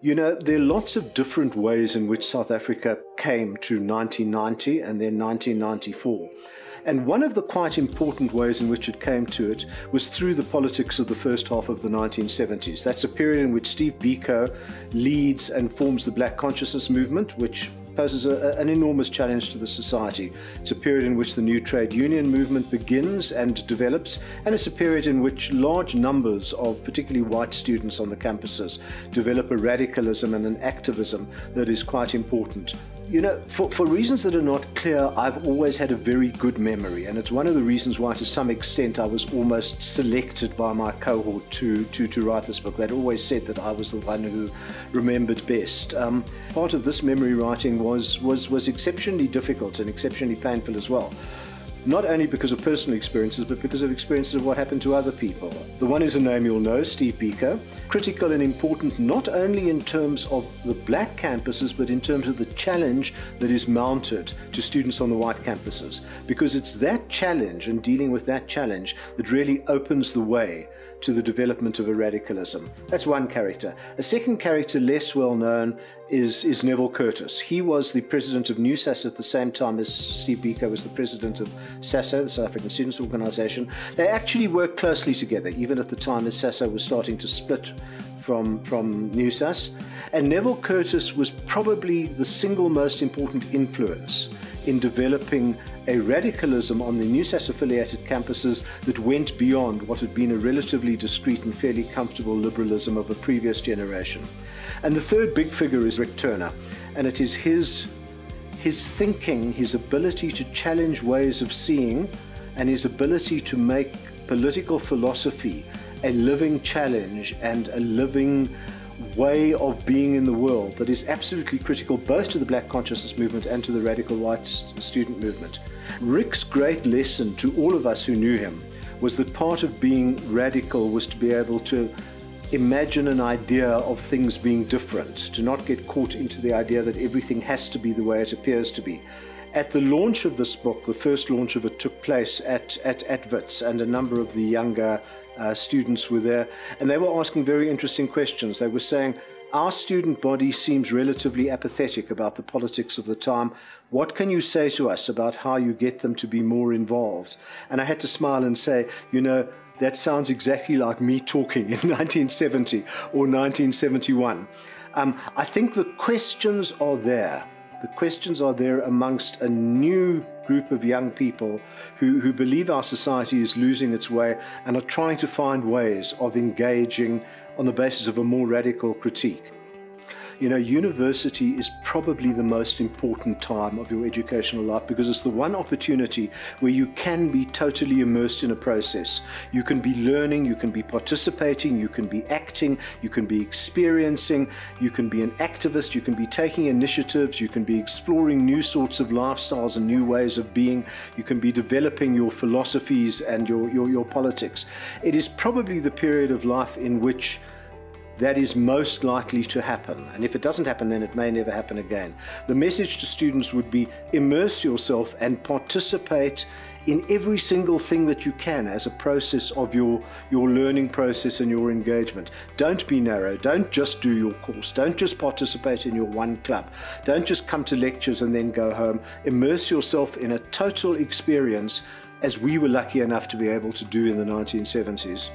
You know, there are lots of different ways in which South Africa came to 1990 and then 1994. And one of the quite important ways in which it came to it was through the politics of the first half of the 1970s. That's a period in which Steve Biko leads and forms the Black Consciousness movement, which poses an enormous challenge to the society. It's a period in which the new trade union movement begins and develops, and it's a period in which large numbers of particularly white students on the campuses develop a radicalism and an activism that is quite important. You know, for reasons that are not clear, I've always had a very good memory, and it's one of the reasons why, to some extent, I was almost selected by my cohort to write this book. They'd always said that I was the one who remembered best. Part of this memory writing was exceptionally difficult and exceptionally painful as well. Not only because of personal experiences, but because of experiences of what happened to other people. The one is a name you'll know, Steve Biko. Critical and important not only in terms of the black campuses, but in terms of the challenge that is mounted to students on the white campuses. Because it's that challenge and dealing with that challenge that really opens the way to the development of a radicalism. That's one character. A second character, less well known, is Neville Curtis. He was the president of NUSAS at the same time as Steve Biko was the president of SASO, the South African Students' Organization. They actually worked closely together, even at the time as SASO was starting to split from NUSAS. And Neville Curtis was probably the single most important influence in developing a radicalism on the NUSAS-affiliated campuses that went beyond what had been a relatively discreet and fairly comfortable liberalism of a previous generation. And the third big figure is Rick Turner, and it is his thinking, his ability to challenge ways of seeing, and his ability to make political philosophy a living challenge and a living way of being in the world that is absolutely critical both to the Black Consciousness movement and to the radical white student movement. Rick's great lesson to all of us who knew him was that part of being radical was to be able to imagine an idea of things being different, to not get caught into the idea that everything has to be the way it appears to be. At the launch of this book, the first launch of it took place at Wits, and a number of the younger students were there, and they were asking very interesting questions. They were saying, our student body seems relatively apathetic about the politics of the time. What can you say to us about how you get them to be more involved? And I had to smile and say, you know, that sounds exactly like me talking in 1970 or 1971. I think the questions are there. The questions are there amongst a new group of young people who believe our society is losing its way and are trying to find ways of engaging on the basis of a more radical critique. You know, university is probably the most important time of your educational life because it's the one opportunity where you can be totally immersed in a process. You can be learning, you can be participating, you can be acting, you can be experiencing, you can be an activist, you can be taking initiatives, you can be exploring new sorts of lifestyles and new ways of being, you can be developing your philosophies and your politics. It is probably the period of life in which that is most likely to happen. And if it doesn't happen, then it may never happen again. The message to students would be immerse yourself and participate in every single thing that you can as a process of your learning process and your engagement. Don't be narrow. Don't just do your course. Don't just participate in your one club. Don't just come to lectures and then go home. Immerse yourself in a total experience, as we were lucky enough to be able to do in the 1970s.